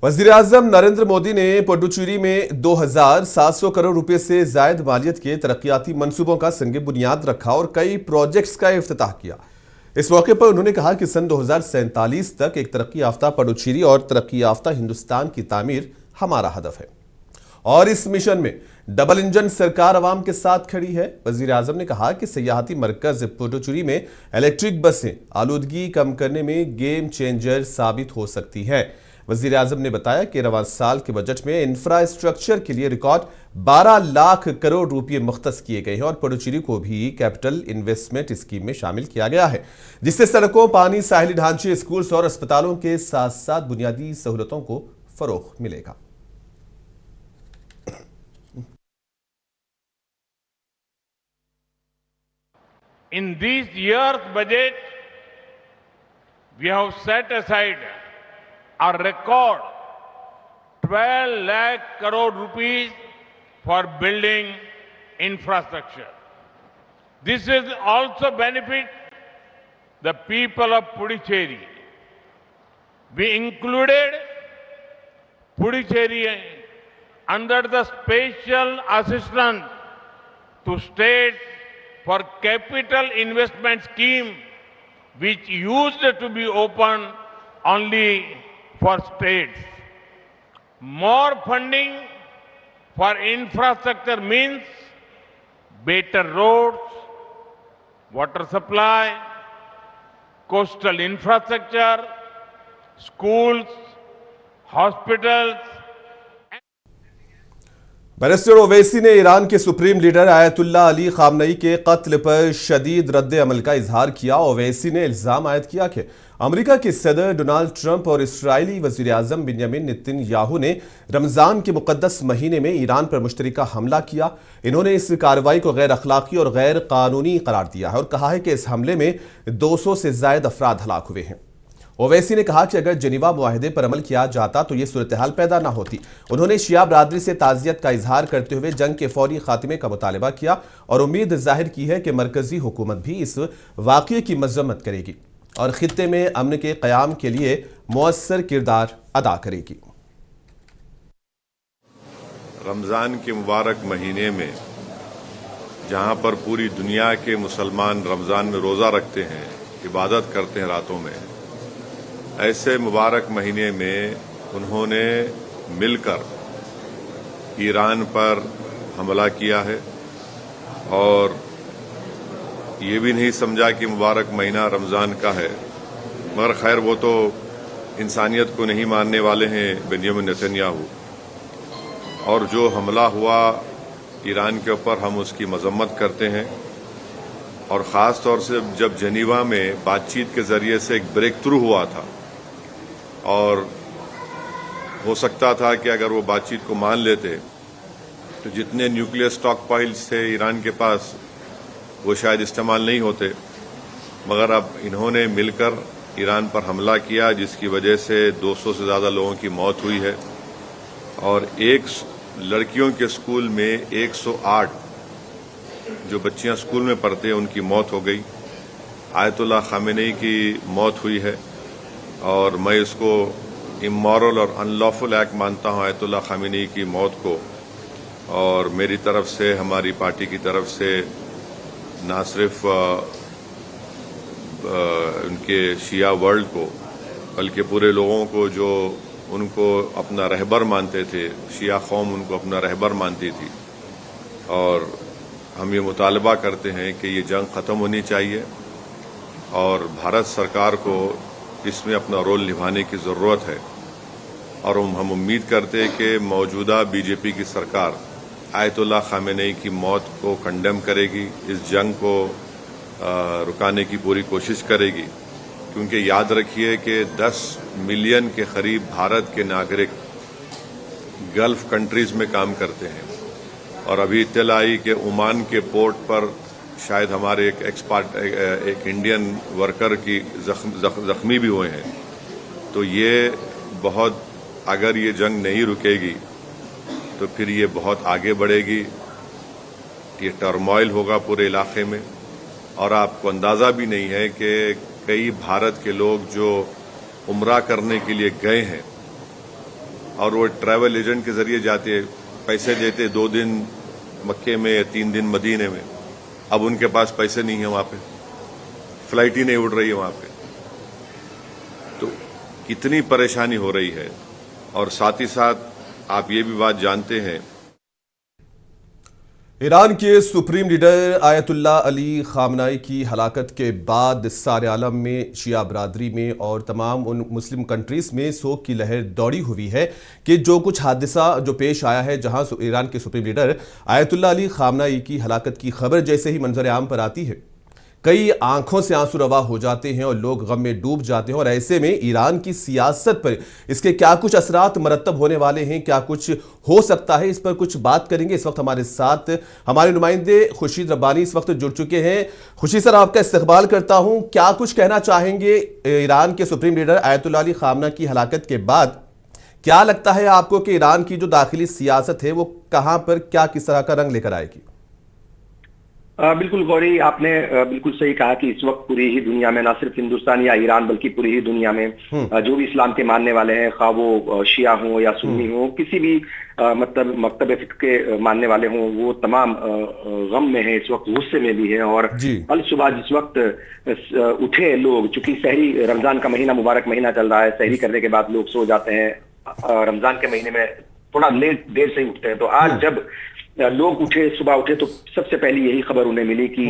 वज़ीर-ए-आज़म नरेंद्र मोदी ने पुडुचेरी में 2,700 करोड़ रुपए से जायद मालियत के तरक्याती मंसूबों का संग बुनियाद रखा और कई प्रोजेक्ट्स का इफ्तिताह किया। इस मौके पर उन्होंने कहा कि सन 2047 तक एक तरक्की याफ्ता पुडुचेरी और तरक्की याफ्ता हिंदुस्तान की तामीर हमारा हदफ है और इस मिशन में डबल इंजन सरकार अवाम के साथ खड़ी है। वज़ीर-ए-आज़म ने कहा कि सयाहती मरकज पुडुचेरी में इलेक्ट्रिक बसें आलूदगी कम करने में गेम चेंजर साबित हो सकती है। वज़ीर-ए-आज़म ने बताया कि रवां साल के बजट में इंफ्रास्ट्रक्चर के लिए रिकॉर्ड 12 लाख करोड़ रुपए मुख्तस किए गए हैं और पुडुचेरी को भी कैपिटल इन्वेस्टमेंट स्कीम में शामिल किया गया है, जिससे सड़कों, पानी, साहिली ढांचे, स्कूल्स और अस्पतालों के साथ साथ बुनियादी सहूलतों को फरोग मिलेगा। In this year's budget, we have set aside a record 12 lakh crore rupees for building infrastructure. This will also benefit the people of Puducherry. We included Puducherry under the special assistance to state for capital investment scheme, which used to be open only for states. More funding for infrastructure means better roads, water supply, coastal infrastructure, schools, hospitals. Barrister Owaisi ने Iran के supreme leader Ayatollah Ali खामनई के कत्ल पर शदीद रद्द अमल का इजहार किया। ओवैसी ने इल्जाम आयद किया कि अमेरिका के सदर डोनाल्ड ट्रंप और इस्राएली वज़ीर-ए-आज़म बेंजामिन नेतन्याहू ने रमजान के मुकद्दस महीने में ईरान पर मुश्तरका हमला किया। इन्होंने इस कार्रवाई को गैर अखलाकी और गैर कानूनी करार दिया है और कहा है कि इस हमले में 200 से ज्यादा अफराद हलाक हुए हैं। ओवैसी ने कहा कि अगर जेनीवा मुआहदे पर अमल किया जाता तो ये सूरत हाल पैदा ना होती। उन्होंने शिया बरादरी से ताज़ियत का इजहार करते हुए जंग के फौरी खात्मे का मुतालबा किया और उम्मीद जाहिर की है कि मरकजी हुकूमत भी इस वाक़ये की मज़म्मत करेगी और खित्ते में अमन के क़याम के लिए मुअस्सर किरदार अदा करेगी। रमज़ान के मुबारक महीने में जहां पर पूरी दुनिया के मुसलमान रमज़ान में रोज़ा रखते हैं, इबादत करते हैं रातों में, ऐसे मुबारक महीने में उन्होंने मिलकर ईरान पर हमला किया है और ये भी नहीं समझा कि मुबारक महीना रमज़ान का है। मगर खैर, वो तो इंसानियत को नहीं मानने वाले हैं बेंजामिन नेतन्याहू, और जो हमला हुआ ईरान के ऊपर हम उसकी मजम्मत करते हैं। और ख़ास तौर से जब जेनीवा में बातचीत के ज़रिए से एक ब्रेक थ्रू हुआ था और हो सकता था कि अगर वो बातचीत को मान लेते तो जितने न्यूक्लियर स्टॉक पाइल्स थे ईरान के पास वो शायद इस्तेमाल नहीं होते, मगर अब इन्होंने मिलकर ईरान पर हमला किया जिसकी वजह से 200 से ज़्यादा लोगों की मौत हुई है और एक लड़कियों के स्कूल में 108 जो बच्चियां स्कूल में पढ़ते हैं उनकी मौत हो गई। आयतुल्लाह खामेनी की मौत हुई है और मैं इसको इमोरल और अनलॉफुल एक्ट मानता हूं आयतुल्लाह खामेनी की मौत को, और मेरी तरफ से, हमारी पार्टी की तरफ से ना सिर्फ उनके शिया वर्ल्ड को बल्कि पूरे लोगों को जो उनको अपना रहबर मानते थे, शिया कौम उनको अपना रहबर मानती थी, और हम ये मुतालबा करते हैं कि ये जंग ख़त्म होनी चाहिए और भारत सरकार को इसमें अपना रोल निभाने की ज़रूरत है। और हम उम्मीद करते हैं कि मौजूदा बीजेपी की सरकार आयतुल्लाह खामेनी की मौत को कंडेम करेगी, इस जंग को रुकाने की पूरी कोशिश करेगी, क्योंकि याद रखिए कि 10 मिलियन के करीब भारत के नागरिक गल्फ कंट्रीज में काम करते हैं और अभी इत्तला आई कि ओमान के पोर्ट पर शायद हमारे एक इंडियन वर्कर की जख्मी भी हुए हैं। तो ये बहुत, अगर ये जंग नहीं रुकेगी तो फिर ये बहुत आगे बढ़ेगी, ये टर्मोइल होगा पूरे इलाके में। और आपको अंदाज़ा भी नहीं है कि कई भारत के लोग जो उम्रा करने के लिए गए हैं और वो ट्रैवल एजेंट के जरिए जाते, पैसे देते 2 दिन मक्के में या 3 दिन मदीने में। अब उनके पास पैसे नहीं है, वहां पे फ्लाइट ही नहीं उड़ रही है वहां पे। तो कितनी परेशानी हो रही है। और साथ ही साथ आप ये भी बात जानते हैं, ईरान के सुप्रीम लीडर आयतुल्लाह अली खामनाई की हलाकत के बाद सारे आलम में, शिया बरादरी में और तमाम उन मुस्लिम कंट्रीज में शोक की लहर दौड़ी हुई है कि जो कुछ हादसा जो पेश आया है, जहां ईरान के सुप्रीम लीडर आयतुल्लाह अली खामनाई की हलाकत की खबर जैसे ही मंजर आम पर आती है, कई आंखों से आंसू रवा हो जाते हैं और लोग गम में डूब जाते हैं। और ऐसे में ईरान की सियासत पर इसके क्या कुछ असरात मरतब होने वाले हैं, क्या कुछ हो सकता है, इस पर कुछ बात करेंगे। इस वक्त हमारे साथ हमारे नुमाइंदे खुर्शीद रब्बानी इस वक्त जुड़ चुके हैं। खुर्शीद सर, आपका इस्तकबाल करता हूं। क्या कुछ कहना चाहेंगे ईरान के सुप्रीम लीडर आयतुल्लाह अली खामना की हलाकत के बाद? क्या लगता है आपको कि ईरान की जो दाखिली सियासत है वो कहां पर, क्या किस तरह का रंग लेकर आएगी? बिल्कुल गौरी, आपने बिल्कुल सही कहा कि इस वक्त पूरी ही दुनिया में, ना सिर्फ हिंदुस्तान या ईरान बल्कि पूरी ही दुनिया में जो भी इस्लाम के मानने वाले हैं, खा वो शिया हो या सुन्नी हो, किसी भी मतलब मकतब फिक्र के मानने वाले हों, वो तमाम गम में है, इस वक्त गुस्से में भी है। और कल सुबह जिस वक्त उठे लोग, चूंकि सहरी, रमजान का महीना, मुबारक महीना चल रहा है, सहरी करने के बाद लोग सो जाते हैं, रमजान के महीने में थोड़ा देर से ही उठते हैं। तो आज जब लोग उठे, सुबह उठे, तो सबसे पहली यही खबर उन्हें मिली कि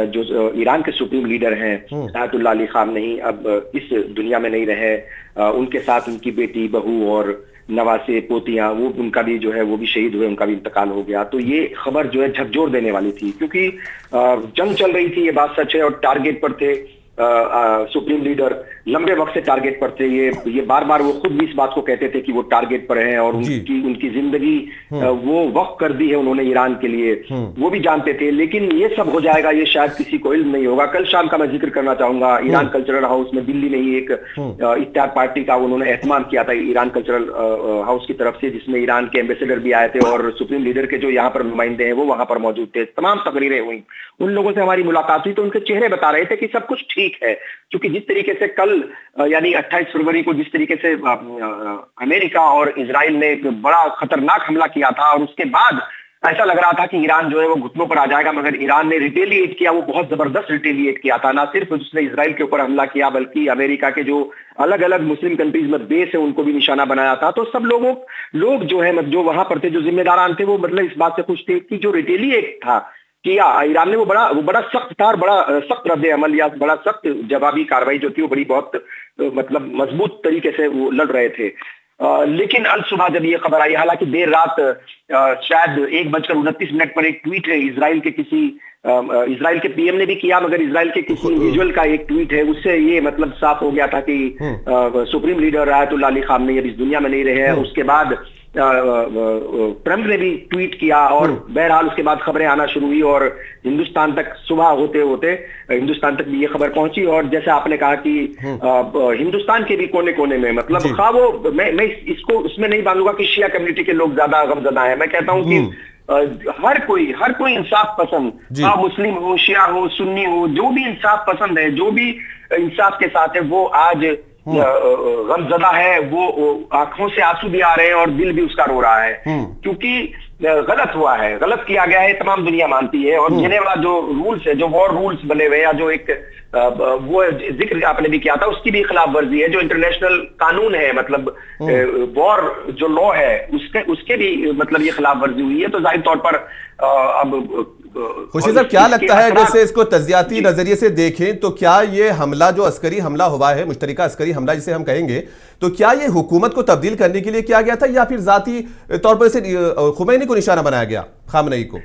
जो ईरान के सुप्रीम लीडर हैं आयतुल्लाह अली खामनेई अब इस दुनिया में नहीं रहे। उनके साथ उनकी बेटी, बहू और नवासे, पोतियां, वो उनका भी जो है वो भी शहीद हुए, उनका भी इंतकाल हो गया। तो ये खबर जो है झकझोर देने वाली थी, क्योंकि जंग चल रही थी, ये बात सच है, और टारगेट पर थे। सुप्रीम लीडर लंबे वक्त से टारगेट पर थे। ये बार बार वो खुद भी इस बात को कहते थे कि वो टारगेट पर हैं, और उनकी जिंदगी वो वक्त कर दी है उन्होंने ईरान के लिए, वो भी जानते थे। लेकिन ये सब हो जाएगा, ये शायद किसी को इल्म नहीं होगा। कल शाम का मैं जिक्र करना चाहूंगा, ईरान कल्चरल हाउस में दिल्ली में ही एक इफ्तार पार्टी का उन्होंने एहतमाम किया था ईरान कल्चरल हाउस की तरफ से, जिसमें ईरान के एम्बेसडर भी आए थे और सुप्रीम लीडर के जो यहाँ पर नुमाइंदे हैं वो वहां पर मौजूद थे। तमाम तकरीरें हुई, उन लोगों से हमारी मुलाकात हुई, तो उनके चेहरे बता रहे थे कि सब कुछ ठीक है। क्योंकि जिस तरीके से कल यानी 28 फरवरी को जिस तरीके से अमेरिका और इजराइल ने एक बड़ा खतरनाक हमला किया था, और उसके बाद ऐसा लग रहा था कि ईरान जो है वो घुटनों पर आ जाएगा, मगर ईरान ने रिटेलिएट किया, वो बहुत जबरदस्त रिटेलिएट किया था। ना सिर्फ उसने इजराइल के ऊपर हमला किया, बल्कि अमेरिका के जो अलग अलग मुस्लिम कंट्रीज में बेस है उनको भी निशाना बनाया था। तो सब लोग जो है, जो वहां पर थे, जो जिम्मेदारान थे, वो मतलब इस बात से खुश थे कि जो रिटेलिएट था किया ईरान ने, वो बड़ा सख्त था, और बड़ा सख्त रद्द अमल या बड़ा सख्त जवाबी कार्रवाई जो थी वो बड़ी बहुत मतलब मजबूत तरीके से वो लड़ रहे थे। लेकिन अल सुबह जब ये खबर आई, हालांकि देर रात शायद 1:29 पर एक ट्वीट है इजराइल के पीएम ने भी किया, मगर इजराइल के किसी इंडिविजुअल का एक ट्वीट है, उससे ये मतलब साफ हो गया था कि supreme leader Ayatollah Ali Khamenei अब इस दुनिया में नहीं रहे। उसके बाद ट्रंप ने भी ट्वीट किया, और बहरहाल उसके बाद खबरें आना शुरू हुई, और हिंदुस्तान तक सुबह होते होते हिंदुस्तान तक भी ये खबर पहुंची। और जैसे आपने कहा कि हिंदुस्तान के भी कोने कोने में, मतलब खा वो मैं इसको उसमें नहीं बांधूंगा कि शिया कम्युनिटी के लोग ज्यादा गमज़दा है। मैं कहता हूं कि हर कोई इंसाफ पसंद, मुस्लिम हो, शिया हो, सुन्नी हो, जो भी इंसाफ पसंद है, जो भी इंसाफ के साथ है, वो आज गमज़दा है। वो आंखों से आंसू भी आ रहे हैं और दिल भी उसका रो रहा है, क्योंकि गलत हुआ है, गलत किया गया है, तमाम दुनिया मानती है। और जिनेवा जो रूल्स है, जो वॉर रूल्स बने हुए, या जो एक वो जिक्र आपने भी किया था, उसकी भी खिलाफ वर्जी है। जो इंटरनेशनल कानून है, मतलब वॉर जो लॉ है, उसके भी मतलब ये खिलाफ वर्जी हुई है। तो जाहिर तौर पर अब खुर्शीद साहब, क्या लगता है, जैसे इसको तज्जियाती नजरिए से देखें तो क्या ये हमला, जो अस्करी हमला हुआ है, मुश्तरका अस्करी हमला जिसे हम कहेंगे, तो क्या ये हुकूमत को तब्दील करने के लिए किया गया था, या फिर जाती तौर पर इसे खुमैनी को निशाना बनाया गया, खामनेई को?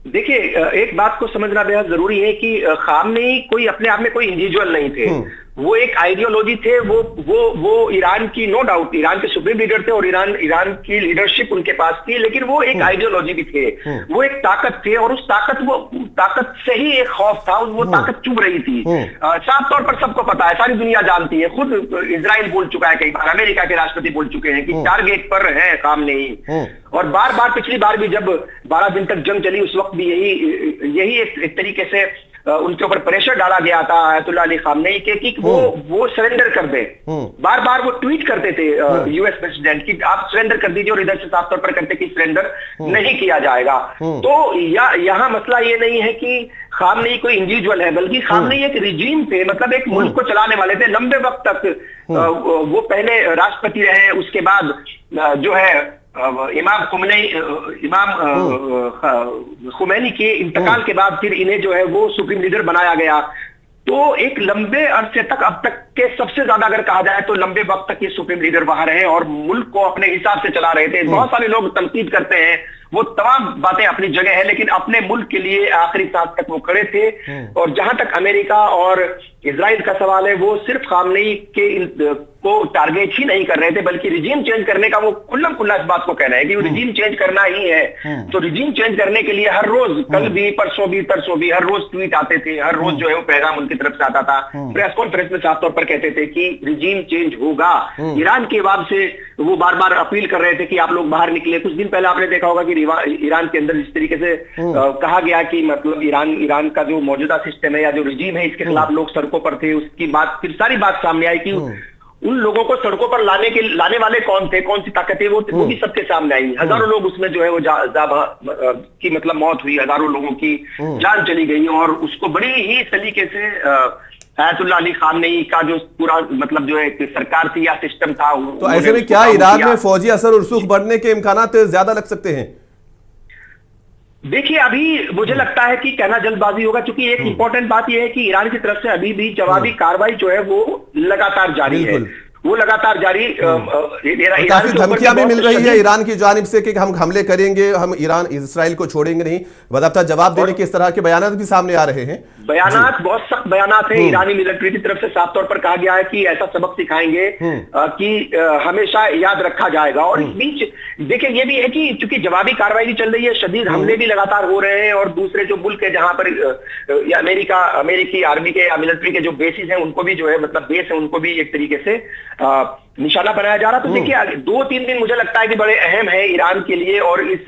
देखिए, एक बात को समझना बेहद जरूरी है कि खामनेई कोई अपने आप में कोई इंडिविजुअल नहीं थे, वो एक आइडियोलॉजी थे। वो ईरान की, नो डाउट ईरान के सुप्रीम लीडर थे, और ईरान की लीडरशिप उनके पास थी, लेकिन वो एक आइडियोलॉजी भी थे, वो एक ताकत थे, और उस ताकत से ही एक खौफ था, वो ताकत चुभ रही थी। साफ तौर पर सबको पता है, सारी दुनिया जानती है, खुद इजराइल बोल चुका है कई बार, अमेरिका के राष्ट्रपति बोल चुके हैं कि टारगेट पर है खामनेई। और बार बार, पिछली बार भी जब 12 दिन तक जंग चली, उस वक्त भी यही एक तरीके से उनके ऊपर प्रेशर डाला गया था आयतुल्लाह अली खामनेई के कि वो सरेंडर कर दे। बार बार वो ट्वीट करते थे यूएस प्रेसिडेंट कि आप सरेंडर कर दीजिए, और इधर से साफ तौर पर कहते कि सरेंडर नहीं किया जाएगा। तो यहाँ मसला ये नहीं है कि खामनेई कोई इंडिविजुअल है, बल्कि खामनेई एक रिजीम थे, मतलब एक मुल्क को चलाने वाले थे लंबे वक्त तक। वो पहले राष्ट्रपति रहे, उसके बाद जो है इमाम खुमैनी के इंतकाल के बाद फिर इन्हें जो है वो सुप्रीम लीडर बनाया गया। तो एक लंबे अरसे तक, अब तक के सबसे ज्यादा अगर कहा जाए तो लंबे वक्त तक ये सुप्रीम लीडर वहां रहे और मुल्क को अपने हिसाब से चला रहे थे। बहुत सारे लोग तनकीद करते हैं, वो तमाम बातें अपनी जगह है, लेकिन अपने मुल्क के लिए आखिरी सांस तक वो खड़े थे। और जहां तक अमेरिका और इजराइल का सवाल है, वो सिर्फ खामनेई के को टारगेट ही नहीं कर रहे थे, बल्कि रिजीम चेंज करने का वो खुल्लम खुल्ला इस बात को कह रहे हैं कि वो रिजीम चेंज करना ही है। तो रिजीम चेंज करने के लिए हर रोज, कल भी, परसों भी, तरसों भी, हर रोज ट्वीट आते थे, हर रोज जो है वो पैगाम उनकी तरफ से आता था। प्रेस कॉन्फ्रेंस में साफ तौर पर कहते थे कि रिजीम चेंज होगा। ईरान के बाद से वो बार बार अपील कर रहे थे कि आप लोग बाहर निकले। कुछ दिन पहले आपने देखा होगा कि ईरान के अंदर जिस तरीके से कहा गया कि मतलब ईरान का जो मौजूदा सिस्टम है या जो रिजीम है, इसके खिलाफ लोग सड़कों पर थे। उसकी बात, फिर सारी बात सामने आई कि उन लोगों को सड़कों पर लाने वाले कौन थे, कौन सी ताकतें, वो भी सबके सामने आई। हजारों लोग उसमें जो है वो की मतलब मौत हुई, हजारों लोगों की जान चली गई, और उसको बड़ी ही सलीके से आयतुल्लाह अली खामनेई का जो पूरा मतलब जो है सरकार थी या सिस्टम था। तो ऐसे में क्या ईरान में फौजी असर और रुसूख बढ़ने के इम्कानात ज्यादा लग सकते हैं? देखिए, अभी मुझे लगता है कि कहना जल्दबाजी होगा, क्योंकि एक इंपॉर्टेंट बात यह है कि ईरान की तरफ से अभी भी जवाबी कार्रवाई जो है वो लगातार जारी है। वो लगातार जारी, काफी धमकियां भी मिल रही है ईरान की जानिब से कि हम हमले करेंगे, हम इसराइल को छोड़ेंगे नहीं, बाकायदा जवाब देने के इस तरह के बयानात भी सामने आ रहे हैं। बयानात बहुत सख्त बयानात है ईरानी मिलिट्री की तरफ से। साफ तौर पर कहा गया है कि ऐसा सबक सिखाएंगे कि हमेशा याद रखा जाएगा। और इस बीच देखिए ये भी है कि चूंकि जवाबी कार्रवाई भी चल रही है, शदीद हमले भी लगातार हो रहे हैं, और दूसरे जो मुल्क है जहां पर अमेरिकी आर्मी के या मिलिट्री के जो बेसिस हैं, उनको भी जो है मतलब बेस है, उनको भी एक तरीके से निशाना बनाया जा रहा। तो देखिए 2-3 दिन मुझे लगता है कि बड़े अहम है ईरान के लिए और इस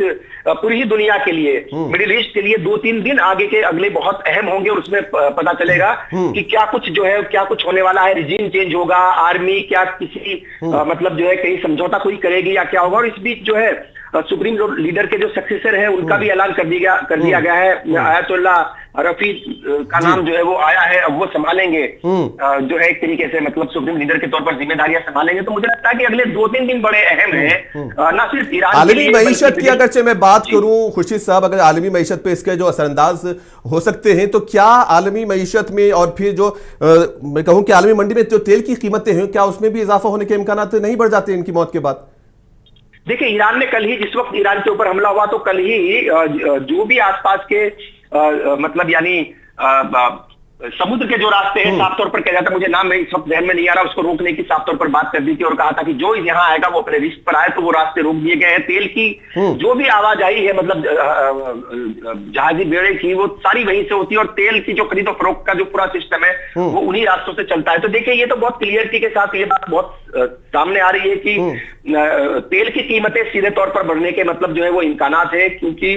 पूरी ही दुनिया के लिए, मिडिल ईस्ट के लिए। 2-3 दिन आगे के अगले बहुत अहम होंगे, और उसमें पता चलेगा कि क्या कुछ होने वाला है। रिजीम चेंज होगा, आर्मी क्या किसी मतलब जो है कहीं समझौता कोई करेगी या क्या होगा। और इस बीच जो है सुप्रीम लीडर के जो सक्सेसर है उनका भी ऐलान कर दिया गया है। आयतुल्लाह रफी का नाम जो है वो आया है, अब वो संभालेंगे जो है एक तरीके से मतलब सुप्रीम लीडर के तौर पर जिम्मेदारियां संभालेंगे। तो मुझे लगता है कि अगले 2-3 दिन बड़े अहम हैं, ना सिर्फ ईरान आलमी मईशत की अगरचे मैं बात करूं खुर्शीद साहब, अगर आलमी मईशत पे इसके जो असरअंदाज हो सकते हैं, तो क्या आलमी मईशत में और फिर जो मैं कहूं कि आलमी मंडी में जो तेल की कीमतें हैं, क्या उसमें भी इजाफा होने के इम्कान नहीं बढ़ जाते इनकी मौत के बाद? देखिए, ईरान ने कल ही, जिस वक्त ईरान के ऊपर हमला हुआ, तो कल ही जो भी आसपास के मतलब यानी समुद्र के जो रास्ते हैं, साफ तौर पर कहा जाता है, मुझे नाम इस वक्त ध्यान में नहीं आ रहा, उसको रोकने की साफ तौर पर बात कर दी थी और कहा था कि जो यहाँ आएगा वो अपने रिस्क पर आए, तो वो रास्ते रोक दिए गए हैं। तेल की जो भी आवाजाही है, मतलब जहाजी बेड़े की, वो सारी वहीं से होती है, और तेल की जो खरीदो फरोख्त का जो पूरा सिस्टम है वो उन्हीं रास्तों से चलता है। तो देखिए, ये तो बहुत क्लियरिटी के साथ ये बात बहुत सामने आ रही है कि तेल की कीमतें सीधे तौर पर बढ़ने के मतलब जो है वो इम्कानात है, क्योंकि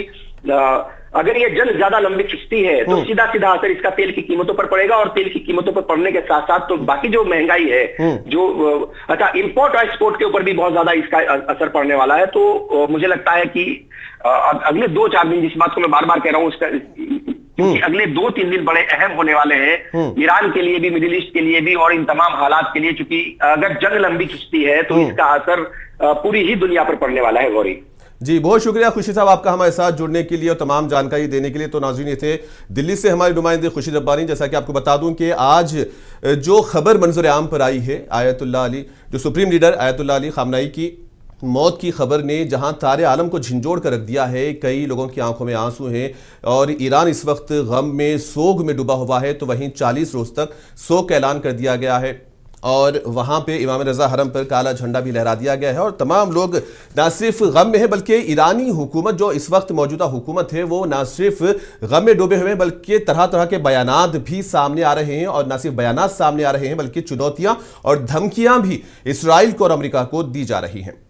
अगर ये जंग ज्यादा लंबी खिंचती है तो सीधा असर इसका तेल की कीमतों पर पड़ेगा, और तेल की कीमतों पर पड़ने के साथ साथ तो बाकी जो महंगाई है, जो इंपोर्ट और एक्सपोर्ट के ऊपर भी बहुत ज्यादा इसका असर पड़ने वाला है। तो मुझे लगता है कि अगले 2-4 दिन, जिस बात को मैं बार बार कह रहा हूँ, उसका क्योंकि अगले 2-3 दिन बड़े अहम होने वाले हैं ईरान के लिए भी, मिडिल ईस्ट के लिए भी, और इन तमाम हालात के लिए, क्योंकि अगर जंग लंबी खिंचती है तो इसका असर पूरी ही दुनिया पर पड़ने वाला है। गौरी जी, बहुत शुक्रिया खुर्शीद साहब आपका हमारे साथ जुड़ने के लिए और तमाम जानकारी देने के लिए। तो नाज़रीन, ये थे दिल्ली से हमारे नुमाइंदे खुर्शीद रब्बानी। जैसा कि आपको बता दूं कि आज जो खबर मंजर आम पर आई है, आयतुल्लाह अली, जो supreme leader Ayatollah Ali Khamenei की मौत की खबर ने जहां सारे आलम को झिंझोड़ कर रख दिया है, कई लोगों की आंखों में आंसू हैं और ईरान इस वक्त गम में, सोग में डूबा हुआ है। तो वहीं 40 रोज तक सोग का ऐलान कर दिया गया है और वहाँ पे इमाम रज़ा हरम पर काला झंडा भी लहरा दिया गया है, और तमाम लोग ना सिर्फ गम में है, बल्कि ईरानी हुकूमत, जो इस वक्त मौजूदा हुकूमत है, वो ना सिर्फ गम में डूबे हुए हैं, बल्कि तरह तरह के बयानात भी सामने आ रहे हैं। और ना सिर्फ बयानात सामने आ रहे हैं, बल्कि चुनौतियाँ और धमकियाँ भी इसराइल को और अमेरिका को दी जा रही हैं।